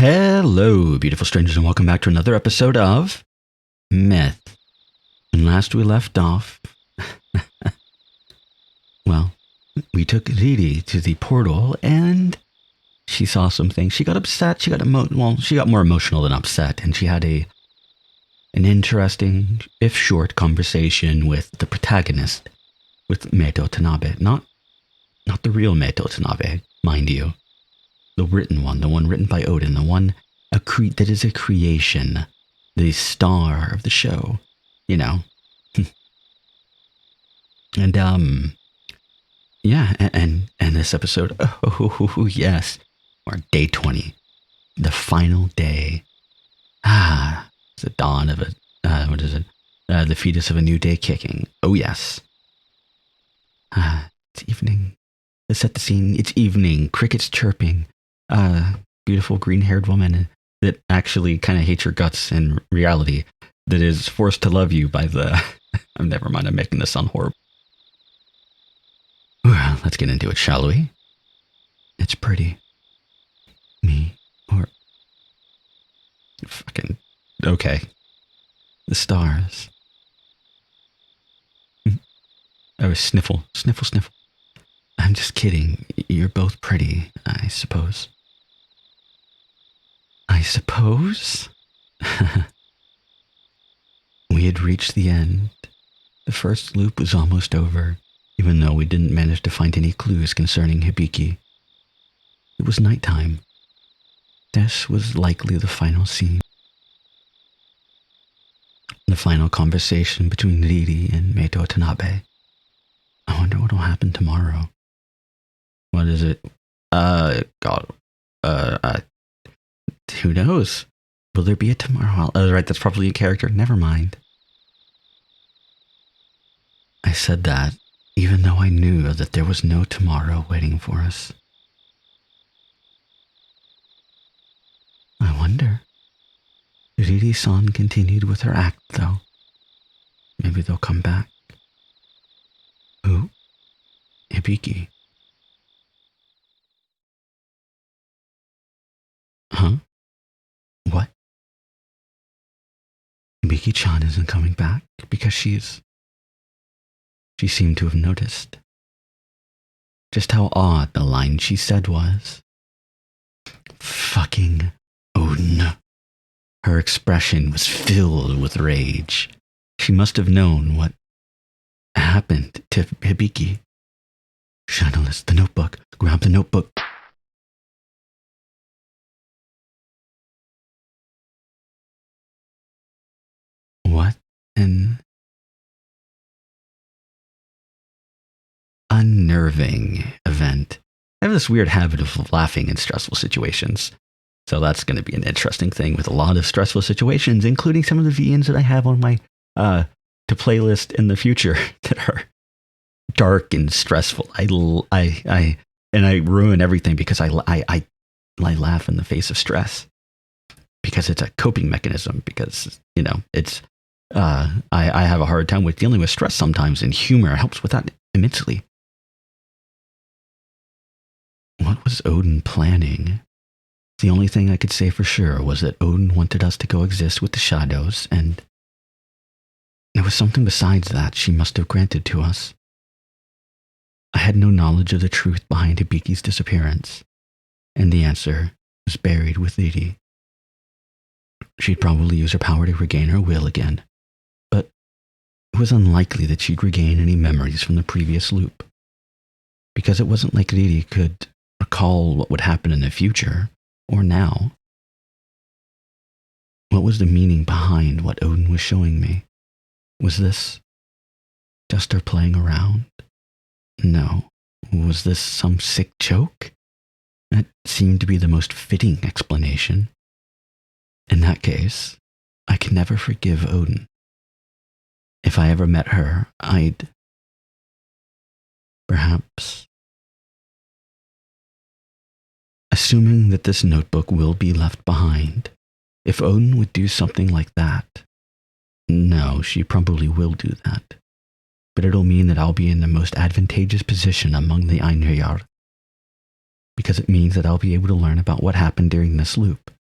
Hello, beautiful strangers, and welcome back to another episode of Myth. And last we left off, well, we took Riri to the portal, and she saw some things. She got upset. She got more emotional than upset, and she had an interesting, if short, conversation with the protagonist, with Meito Tanabe. Not the real Meito Tanabe, mind you. The written one, the one written by Odin, the one that is a creation, the star of the show, you know. And yeah, and this episode, oh yes, or day 20, the final day. It's the dawn of the fetus of a new day kicking. Oh yes. It's evening. Let's set the scene. It's evening. Crickets chirping. Beautiful green-haired woman that actually kind of hates your guts in reality, that is forced to love you by the... Never mind, I'm making this sound horrible. Let's get into it, shall we? It's pretty. Me, or... Fucking... Okay. The stars. Oh, sniffle. Sniffle, sniffle. I'm just kidding. You're both pretty, I suppose. I suppose? We had reached the end. The first loop was almost over, even though we didn't manage to find any clues concerning Hibiki. It was nighttime. This was likely the final scene. The final conversation between Riri and Meito Tanabe. I wonder what will happen tomorrow. What is it? God. Who knows? Will there be a tomorrow? Oh, right, that's probably a character. Never mind. I said that, even though I knew that there was no tomorrow waiting for us. I wonder. Riri-san continued with her act, though. Maybe they'll come back. Who? Hibiki. Huh? What? Hibiki-chan isn't coming back because she seemed to have noticed just how odd the line she said was. Fucking Odin. Her expression was filled with rage. She must have known what happened to Hibiki. Shadowless, the notebook. Grab the notebook. What an unnerving event. I have this weird habit of laughing in stressful situations. So that's going to be an interesting thing with a lot of stressful situations, including some of the VNs that I have on my to playlist in the future that are dark and stressful. I ruin everything because I laugh in the face of stress because it's a coping mechanism, because, you know, it's I have a hard time with dealing with stress sometimes, and humor helps with that immensely. What was Odin planning? The only thing I could say for sure was that Odin wanted us to coexist with the shadows, and there was something besides that she must have granted to us. I had no knowledge of the truth behind Hibiki's disappearance, and the answer was buried with Riri. She'd probably use her power to regain her will again, but it was unlikely that she'd regain any memories from the previous loop, because it wasn't like Riri could recall what would happen in the future, or now. What was the meaning behind what Odin was showing me? Was this just her playing around? No. Was this some sick joke? That seemed to be the most fitting explanation. In that case, I can never forgive Odin. If I ever met her, I'd... perhaps... Assuming that this notebook will be left behind, if Odin would do something like that... No, she probably will do that. But it'll mean that I'll be in the most advantageous position among the Einherjar, because it means that I'll be able to learn about what happened during this loop,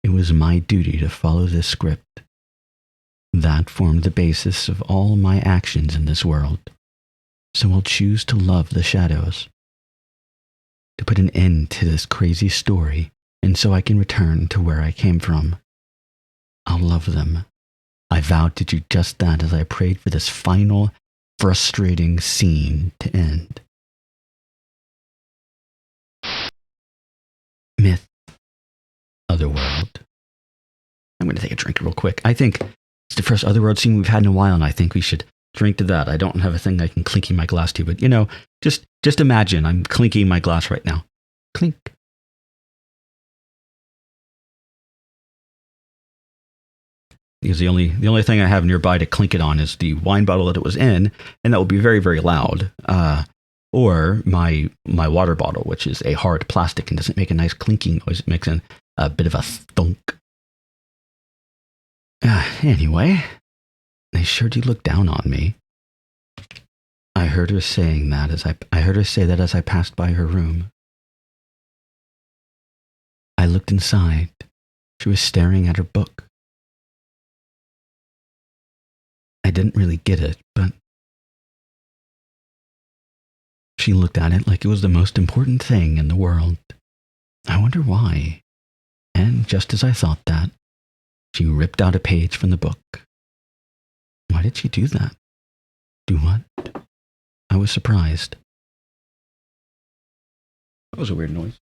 It was my duty to follow this script. That formed the basis of all my actions in this world. So I'll choose to love the shadows. To put an end to this crazy story, and so I can return to where I came from. I'll love them. I vowed to do just that as I prayed for this final, frustrating scene to end. Myth. Otherworld. I'm going to take a drink real quick. I think it's the first Otherworld scene we've had in a while, and I think we should drink to that. I don't have a thing I can clinky my glass to, but just imagine I'm clinking my glass right now. Clink. Because the only thing I have nearby to clink it on is the wine bottle that it was in, and that will be very, very loud. Or my water bottle, which is a hard plastic and doesn't make a nice clinking noise. It makes a bit of a thunk. Anyway, they sure do look down on me. I heard her saying that I heard her say that as I passed by her room. I looked inside. She was staring at her book. I didn't really get it, but she looked at it like it was the most important thing in the world. I wonder why. And just as I thought that, she ripped out a page from the book. Why did she do that? Do what? I was surprised. That was a weird noise.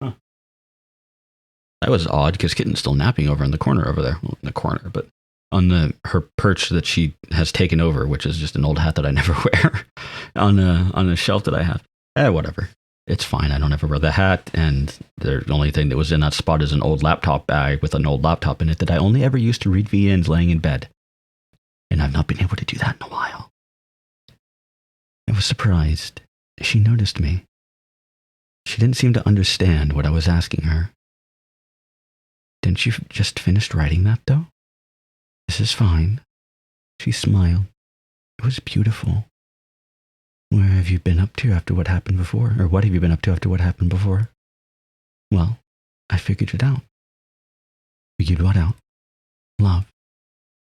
Huh. That was odd because Kitten's still napping over in the corner over there. Well, in the corner, but on her perch that she has taken over, which is just an old hat that I never wear, on a shelf that I have. Whatever. It's fine. I don't ever wear the hat, and the only thing that was in that spot is an old laptop bag with an old laptop in it that I only ever used to read VNs laying in bed. And I've not been able to do that in a while. I was surprised. She noticed me. She didn't seem to understand what I was asking her. Didn't you just finish writing that, though? This is fine. She smiled. It was beautiful. Where have you been up to after what happened before? Or what have you been up to after what happened before? Well, I figured it out. Figured what out? Love.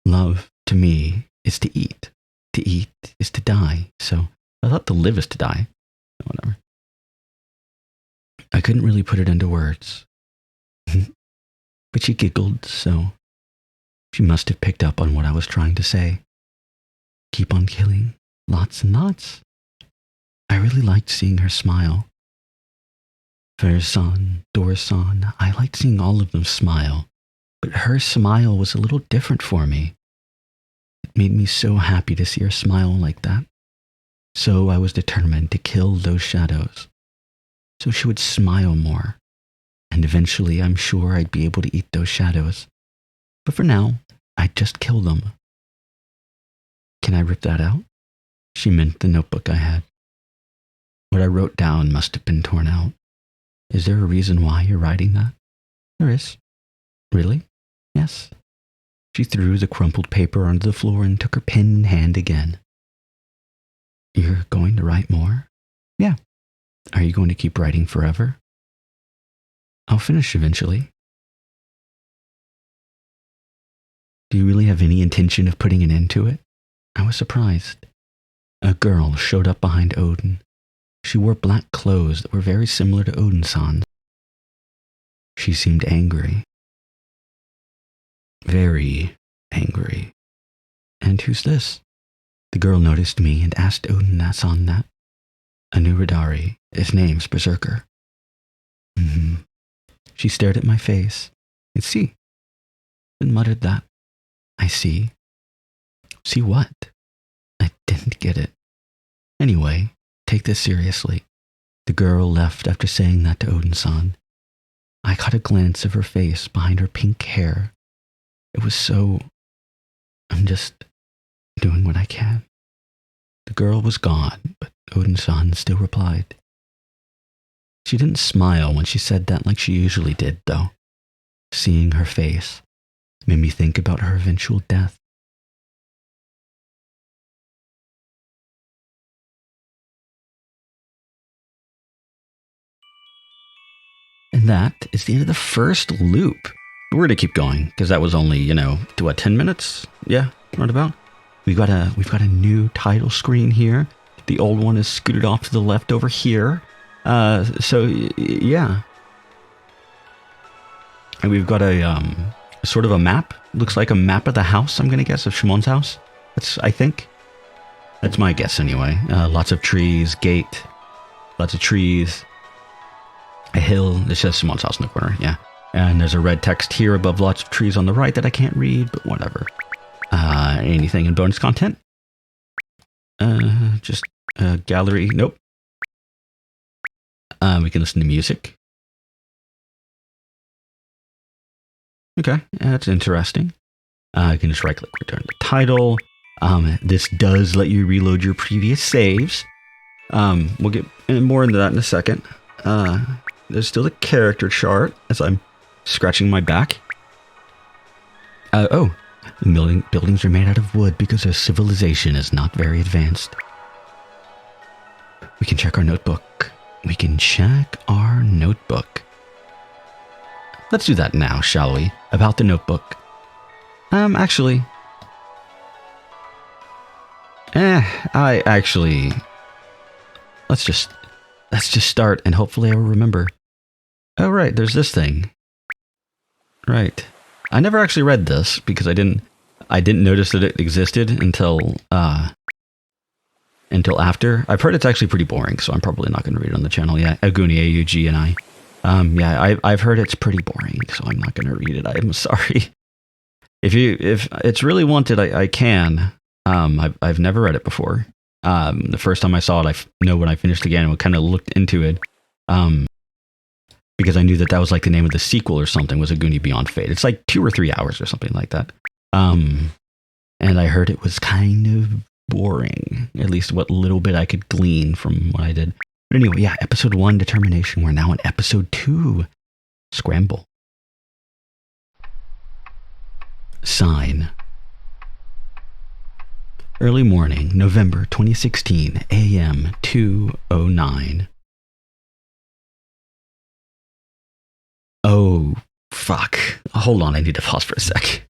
Love, to me, is to eat. To eat is to die. So I thought to live is to die. Whatever. I couldn't really put it into words. But she giggled, so she must have picked up on what I was trying to say. Keep on killing. Lots and lots. I really liked seeing her smile. Fair-san, Dora-san, I liked seeing all of them smile. But her smile was a little different for me. It made me so happy to see her smile like that. So I was determined to kill those shadows. So she would smile more. And eventually I'm sure I'd be able to eat those shadows. But for now, I'd just kill them. Can I rip that out? She meant the notebook I had. What I wrote down must have been torn out. Is there a reason why you're writing that? There is. Really? Yes. She threw the crumpled paper onto the floor and took her pen in hand again. You're going to write more? Yeah. Are you going to keep writing forever? I'll finish eventually. Do you really have any intention of putting an end to it? I was surprised. A girl showed up behind Odin. She wore black clothes that were very similar to Odin-san's. She seemed angry. Very angry. And who's this? The girl noticed me and asked Odin-san that. Anuradari. His name's Berserker. She stared at my face. I see. And muttered that. I see. See what? I didn't get it. Anyway, take this seriously. The girl left after saying that to Odin-san. I caught a glance of her face behind her pink hair. It was so... I'm just doing what I can. The girl was gone, but Odin-san still replied. She didn't smile when she said that like she usually did, though. Seeing her face made me think about her eventual death. And And that is the end of the first loop. We're going to keep going because that was only, to what, 10 minutes? Yeah, right about. We've got a new title screen here. The old one is scooted off to the left over here. Yeah. And we've got a sort of a map. Looks like a map of the house, I'm going to guess, of Shimon's house. I think. That's my guess anyway. Lots of trees, gate, lots of trees. A hill. It says Shimon's house in the corner, yeah. And there's a red text here above lots of trees on the right that I can't read, but whatever. Anything in bonus content? Just gallery. Nope. We can listen to music. Okay, that's interesting. You can just right-click, return to title. This does let you reload your previous saves. We'll get more into that in a second. There's still the character chart as I'm scratching my back. The buildings are made out of wood because their civilization is not very advanced. We can check our notebook. Let's do that now, shall we? About the notebook. Let's just start and hopefully I will remember. Oh, right, there's this thing. Right. I never actually read this because I didn't notice that it existed until after. I've heard it's actually pretty boring, so I'm probably not going to read it on the channel. Yeah, Aguni, A-U-G-N-I. I've heard it's pretty boring, so I'm not going to read it. I'm sorry. If it's really wanted, I can. I've never read it before. The first time I saw it, when I finished the game, I kind of looked into it. Because I knew that was like the name of the sequel or something, was Aguni Beyond Fate. It's like 2 or 3 hours or something like that. And I heard it was kind of boring, at least what little bit I could glean from what I did. But anyway, yeah, episode 1, Determination. We're now in episode 2, Scramble. Sign. Early morning, November 2016, AM 2:09. Oh, fuck. Hold on, I need to pause for a sec.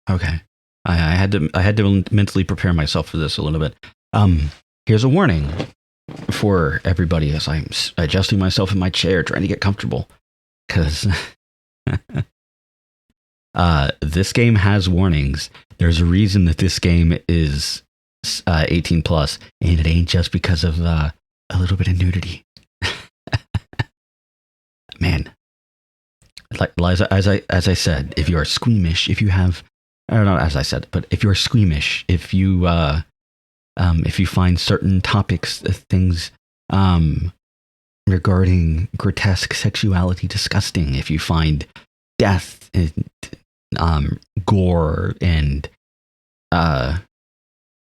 Okay. I had to mentally prepare myself for this a little bit. Here's a warning for everybody as I'm adjusting myself in my chair, trying to get comfortable. Because this game has warnings. There's a reason that this game is 18 plus, and it ain't just because of a little bit of nudity. Man, like as I said, if you are squeamish, if you have, I don't know, as I said, but if you're squeamish, if you find certain topics, things regarding grotesque sexuality disgusting, if you find death and gore and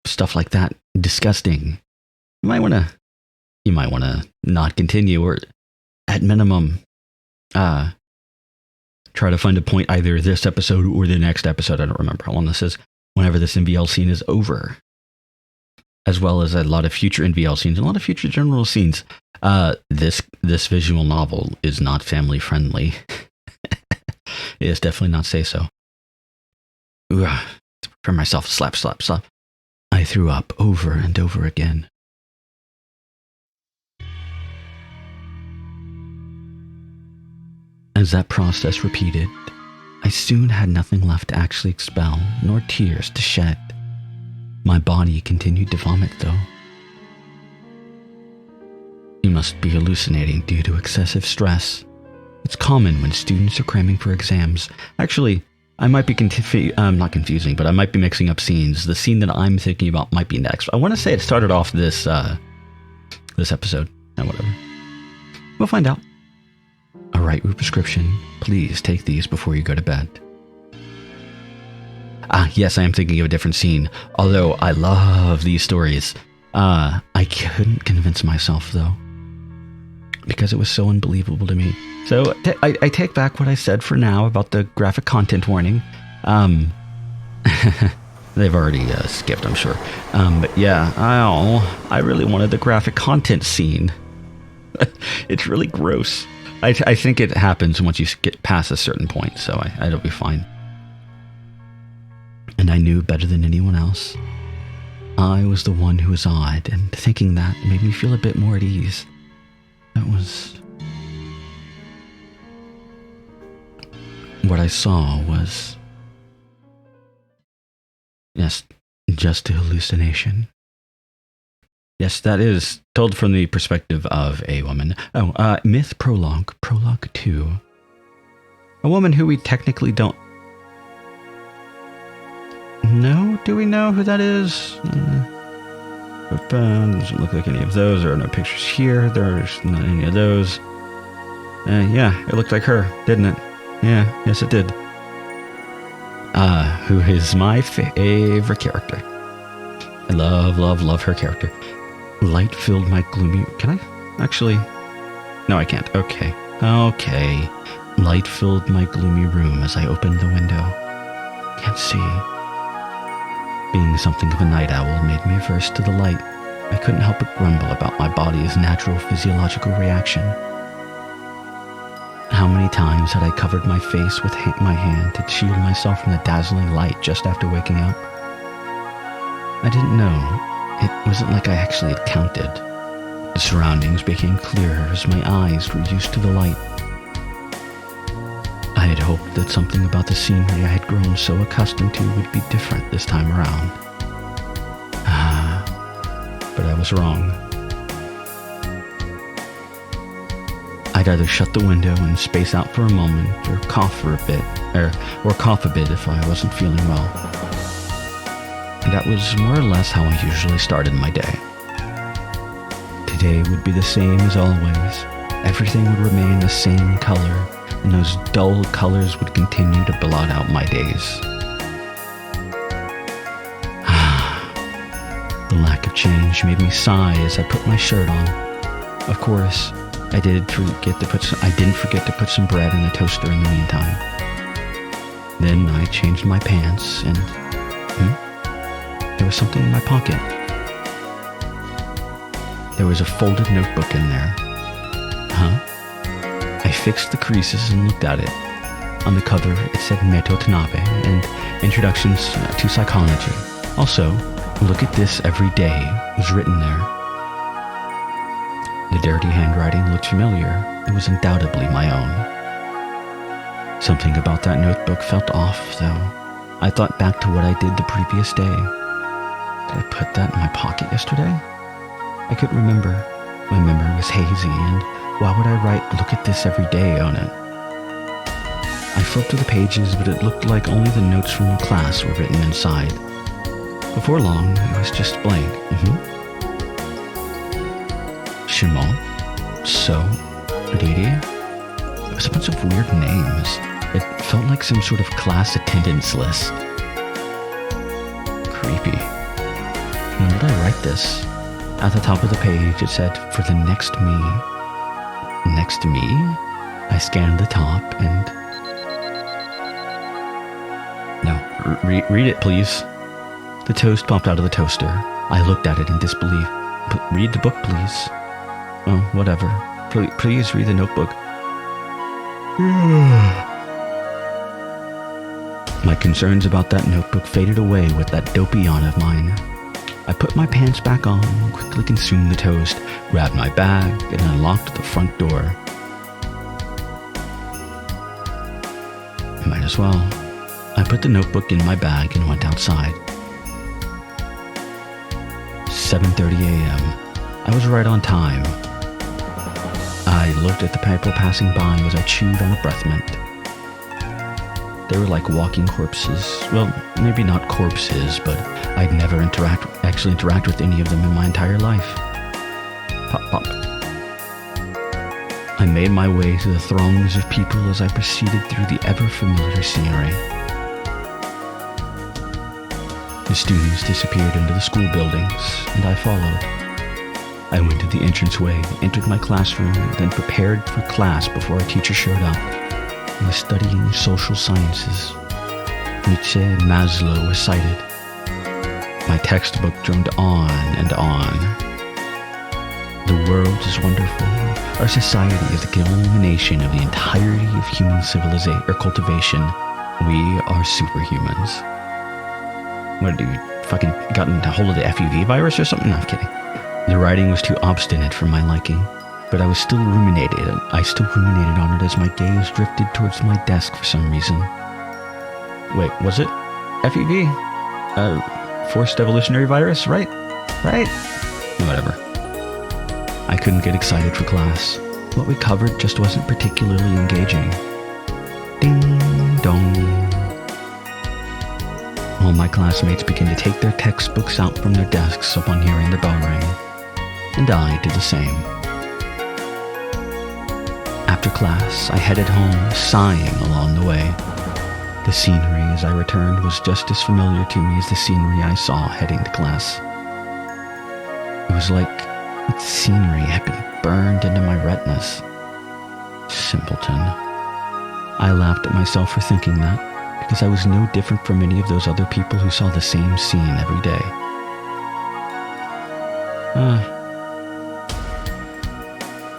stuff like that disgusting, you might want to not continue, or at minimum try to find a point either this episode or the next episode. I don't remember how long this is, whenever this NVL scene is over, as well as a lot of future NVL scenes and a lot of future general scenes. This visual novel is not family friendly. It is definitely not say so. Ooh, to prepare myself, slap. I threw up over and over again. As that process repeated, I soon had nothing left to actually expel, nor tears to shed. My body continued to vomit, though. You must be hallucinating due to excessive stress. It's common when students are cramming for exams. Actually, I might be not confusing, but I might be mixing up scenes. The scene that I'm thinking about might be next. I want to say it started off this episode. Whatever. We'll find out. A right root prescription. Please take these before you go to bed. Yes, I am thinking of a different scene. Although I love these stories. I couldn't convince myself, though, because it was so unbelievable to me. So I take back what I said for now about the graphic content warning. They've already skipped, I'm sure. But yeah, I really wanted the graphic content scene. It's really gross. I think it happens once you get past a certain point, so it'll be fine. And I knew better than anyone else. I was the one who was odd, and thinking that made me feel a bit more at ease. That was... What I saw was... Yes, just a hallucination. Yes, that is told from the perspective of a woman. Myth Prologue. Prologue 2. A woman who we technically don't know. Do we know who that is? Doesn't look like any of those. There are no pictures here. There's not any of those. Yeah, it looked like her, didn't it? Yeah, yes it did. Who is my favorite character. I love her character. Light filled my gloomy... Can I? Actually... No, I can't. Okay. Light filled my gloomy room as I opened the window. Can't see. Being something of a night owl made me averse to the light. I couldn't help but grumble about my body's natural physiological reaction. How many times had I covered my face with my hand to shield myself from the dazzling light just after waking up? I didn't know. It wasn't like I actually had counted. The surroundings became clearer as my eyes grew used to the light. I had hoped that something about the scenery I had grown so accustomed to would be different this time around. But I was wrong. I'd either shut the window and space out for a moment, or cough for a bit, or cough a bit if I wasn't feeling well. And that was more or less how I usually started my day. Today would be the same as always. Everything would remain the same color, and those dull colors would continue to blot out my days. The lack of change made me sigh as I put my shirt on. Of course, I didn't forget to put some bread in the toaster in the meantime. Then I changed my pants and... There was something in my pocket. There was a folded notebook in there. I fixed the creases and looked at it. On the cover, it said Meto Tanabe and Introductions to Psychology. Also, look at this every day was written there. The dirty handwriting looked familiar. It was undoubtedly my own. Something about that notebook felt off, though. I thought back to what I did the previous day. Did I put that in my pocket yesterday? I couldn't remember. My memory was hazy, and why would I write "look at this every day" on it? I flipped through the pages, but it looked like only the notes from the class were written inside. Before long, it was just blank. Shimon, So, Riri. It was a bunch of weird names. It felt like some sort of class attendance list. Creepy. When did I write this? At the top of the page, it said, "For the next me." Next me? I scanned the top and... No, read it, please. The toast popped out of the toaster. I looked at it in disbelief. Read the book, please. Oh, whatever. Please read the notebook. My concerns about that notebook faded away with that dopey yawn of mine. I put my pants back on, quickly consumed the toast, grabbed my bag, and unlocked the front door. Might as well. I put the notebook in my bag and went outside. 7:30 a.m. I was right on time. I looked at the people passing by as I chewed on a breath mint. They were like walking corpses. Well, maybe not corpses, but I'd never actually interact with any of them in my entire life. Pop, pop. I made my way to the throngs of people as I proceeded through the ever-familiar scenery. The students disappeared into the school buildings, and I followed. I went to the entranceway, entered my classroom, then prepared for class before a teacher showed up. I was studying social sciences. Nietzsche and Maslow were cited. My textbook droned on and on. The world is wonderful. Our society is the culmination of the entirety of human civilization or cultivation. We are superhumans. What, do you fucking gotten a hold of the FUV virus or something? No, I'm kidding. The writing was too obstinate for my liking, but I still ruminated on it as my gaze drifted towards my desk for some reason. Wait, was it FUV? Forced evolutionary virus, right? Right? Whatever. I couldn't get excited for class. What we covered just wasn't particularly engaging. Ding dong. All my classmates began to take their textbooks out from their desks upon hearing the bell ring, and I did the same. After class, I headed home, sighing along the way. The scenery as I returned was just as familiar to me as the scenery I saw heading to class. It was like the scenery had been burned into my retinas. Simpleton. I laughed at myself for thinking that, because I was no different from any of those other people who saw the same scene every day.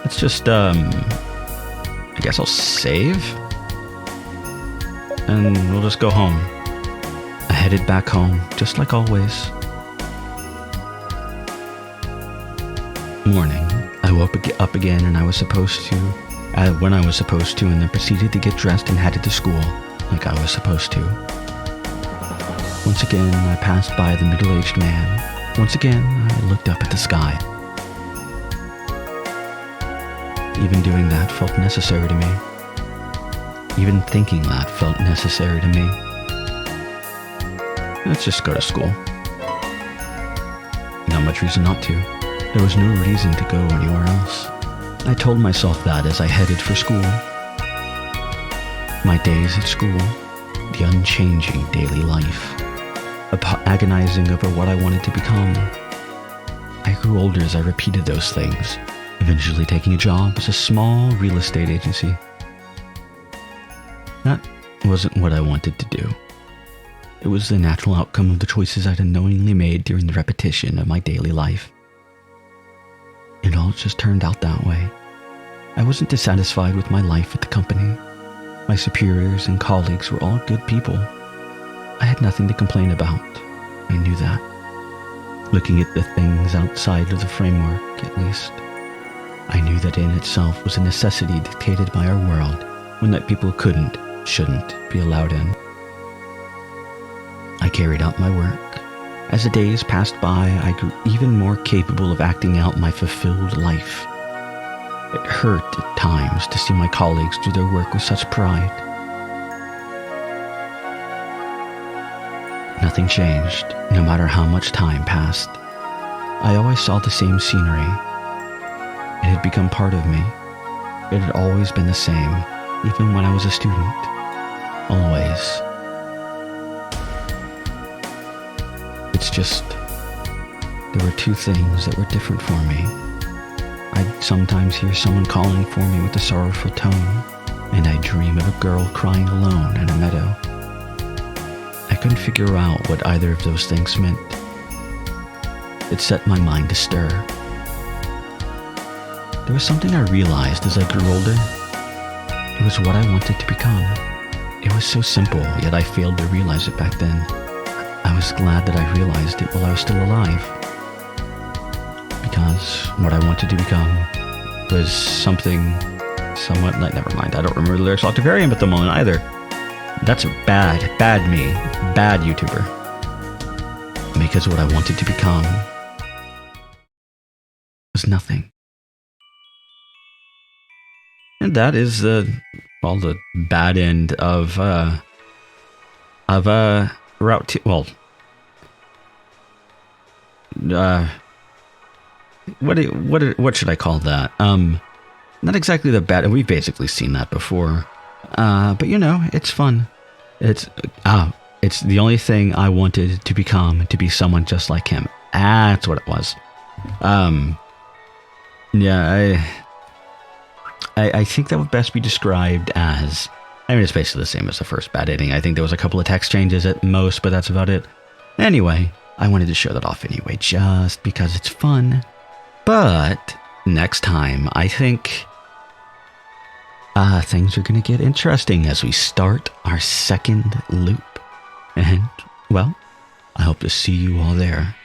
Let's just, I guess I'll save? And we'll just go home. I headed back home, just like always. Morning. I woke up again and when I was supposed to, and then proceeded to get dressed and headed to school, like I was supposed to. Once again, I passed by the middle-aged man. Once again, I looked up at the sky. Even doing that felt necessary to me. Even thinking that felt necessary to me. Let's just go to school. Not much reason not to. There was no reason to go anywhere else. I told myself that as I headed for school. My days at school, the unchanging daily life, agonizing over what I wanted to become. I grew older as I repeated those things, eventually taking a job as a small real estate agency. That wasn't what I wanted to do. It was the natural outcome of the choices I'd unknowingly made during the repetition of my daily life. It all just turned out that way. I wasn't dissatisfied with my life at the company. My superiors and colleagues were all good people. I had nothing to complain about. I knew that. Looking at the things outside of the framework, at least, I knew that in itself was a necessity dictated by our world, one that people shouldn't be allowed in. I carried out my work. As the days passed by, I grew even more capable of acting out my fulfilled life. It hurt at times to see my colleagues do their work with such pride. Nothing changed, no matter how much time passed. I always saw the same scenery. It had become part of me. It had always been the same, even when I was a student. Always. It's just, there were two things that were different for me. I'd sometimes hear someone calling for me with a sorrowful tone, and I'd dream of a girl crying alone in a meadow. I couldn't figure out what either of those things meant. It set my mind to stir. There was something I realized as I grew older. It was what I wanted to become. It was so simple, yet I failed to realize it back then. I was glad that I realized it while I was still alive. Because what I wanted to become was something somewhat like, never mind, I don't remember the lyrics Octavarium at the moment either. That's a bad me, bad YouTuber. Because what I wanted to become was nothing. And that is the bad end of Route 2. Well, what should I call that? Not exactly the bad. We've basically seen that before. But you know, it's fun. It's the only thing I wanted to become, to be someone just like him. That's what it was. Yeah, I think that would best be described as, I mean, it's basically the same as the first bad ending. I think there was a couple of text changes at most, but that's about it. Anyway, I wanted to show that off anyway, just because it's fun. But next time, I think things are going to get interesting as we start our second loop. And, well, I hope to see you all there.